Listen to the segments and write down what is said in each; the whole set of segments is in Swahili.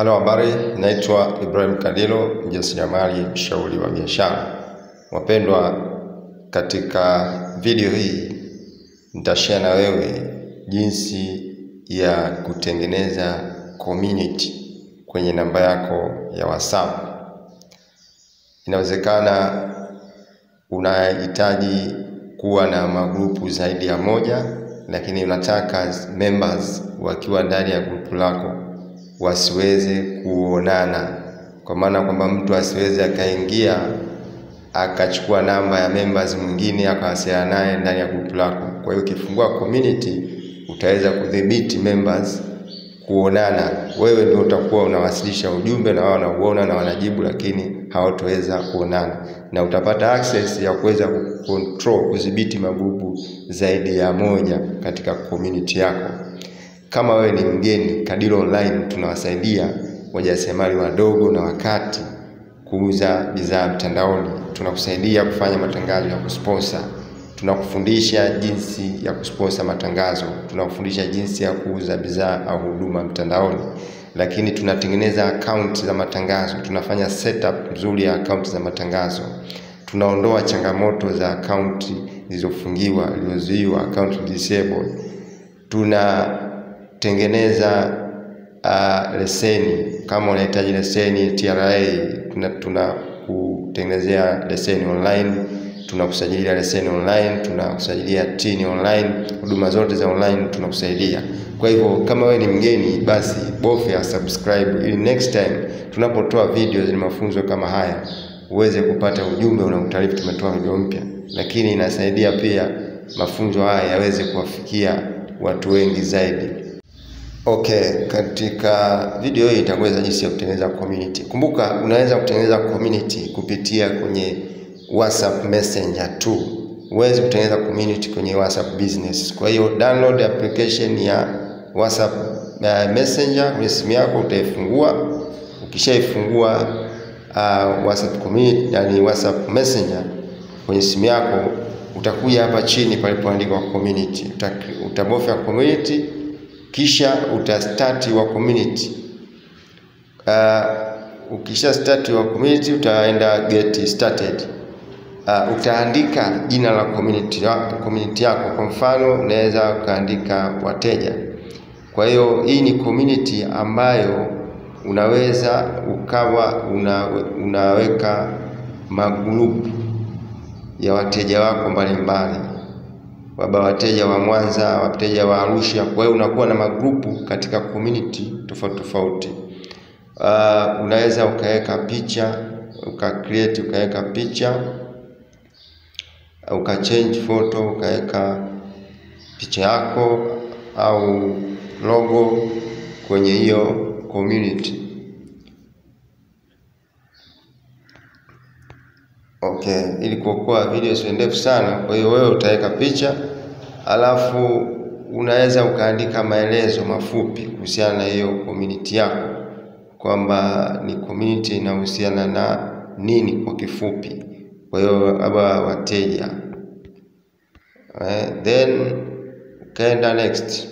Halo, habari, naitwa Ibrahim Kadilo, mjasiriamali, mshauri wa biashara. Wapendwa, katika video hii nitashare na wewe jinsi ya kutengeneza community kwenye namba yako ya WhatsApp. Inawezekana unahitaji kuwa na magrupu zaidi ya moja, lakini unataka members wakiwa ndani ya grupu lako wasiweze kuonana, kwa maana kwamba mtu asiweze akaingia akachukua namba ya members mwingine akawasiliana naye ndani ya grupu lako. Kwa hiyo ukifungua community utaweza kudhibiti members kuonana. Wewe ndio utakuwa unawasilisha ujumbe na wao wanauona na wanajibu, lakini hawataweza kuonana, na utapata access ya kuweza kudhibiti magrupu zaidi ya moja katika community yako. Kama wewe ni mgeni, Kadilo Online tunawasaidia wajasiriamali wadogo na wakati kuuza bidhaa mtandaoni. Tunakusaidia kufanya matangazo ya kusponsor. Tunakufundisha jinsi ya kusponsor matangazo. Tunakufundisha jinsi ya kuuza bidhaa au huduma mtandaoni. Lakini tunatengeneza account za matangazo. Tunafanya setup nzuri ya account za matangazo. Tunaondoa changamoto za account zilizofungiwa, zilizozuiwa, account disabled. Tunatengeneza leseni. Kama unahitaji leseni TRA, tunakutengenezea leseni online, tunakusajilia leseni online, tunakusajilia TIN online, huduma zote za online tunakusaidia. Kwa hivyo kama wewe ni mgeni, basi bofya subscribe ili next time tunapotoa video zenye mafunzo kama haya uweze kupata ujumbe unaokutaarifu tumetoa video mpya. Lakini inasaidia pia mafunzo haya yaweze kuwafikia watu wengi zaidi. Okay, katika video hii itakueleza jinsi ya kutengeneza community. Kumbuka unaweza kutengeneza community kupitia kwenye WhatsApp Messenger tu. Huwezi kutengeneza community kwenye WhatsApp Business. Kwa hiyo download application ya WhatsApp Messenger kwenye simu yako, utaifungua. Ukishaifungua WhatsApp community, yani WhatsApp Messenger kwenye simu yako, utakuja hapa chini palipoandikwa community. Utabofya community, kisha utastart wa community. Ukisha start wa community utaenda get started. Utaandika jina la community yako. Kwa mfano unaweza ukaandika wateja. Kwa hiyo hii ni community ambayo unaweza ukawa unaweka magrupu ya wateja wako mbalimbali. Baba, wateja wa Mwanza, wateja wa Arusha. Kwa hiyo unakuwa na magrupu katika community tofauti tofauti. Unaweza ukaweka picha, ukaweka picha, change photo, ukaweka picha yako au logo kwenye hiyo community. Okay, ili kuokoa video sio ndefu sana, kwa hiyo wewe utaweka picha, alafu unaweza ukaandika maelezo mafupi kuhusiana na hiyo community yako, kwamba ni community inahusiana na nini kwa kifupi. Kwa hiyo labda wateja. Then ukaenda next.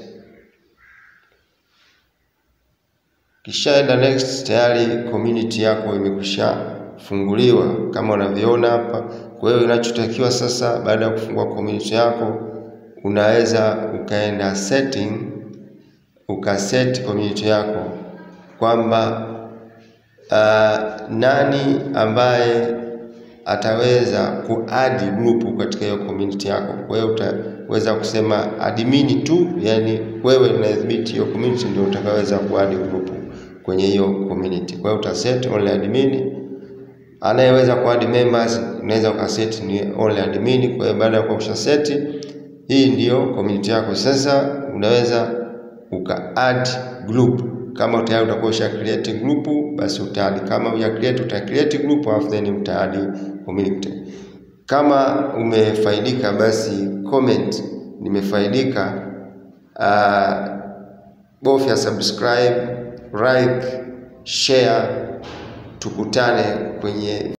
Kishaenda next, tayari community yako imekwisha funguliwa kama unavyoona hapa. Kwa hiyo unachotakiwa sasa, baada ya kufungua community yako, unaweza ukaenda setting, ukaset community yako kwamba nani ambaye ataweza kuadd group katika hiyo community yako. Kwa hiyo utaweza kusema admin tu, yani wewe unadhibiti hiyo community ndio utakaweza kuadd group kwenye hiyo community. Kwa hiyo utaset only admin. Anayeweza kuadd members unaweza ukaset ni only admin. Kwa hiyo baada ya kusha set, hii ndio community yako. Sasa unaweza uka-add group. Kama tayari utakuwa create group, basi uta-add. Kama uja create group, alafu then uta-add community. Kama umefaidika, basi comment nimefaidika. Bofya subscribe, like, share. Tukutane kwenye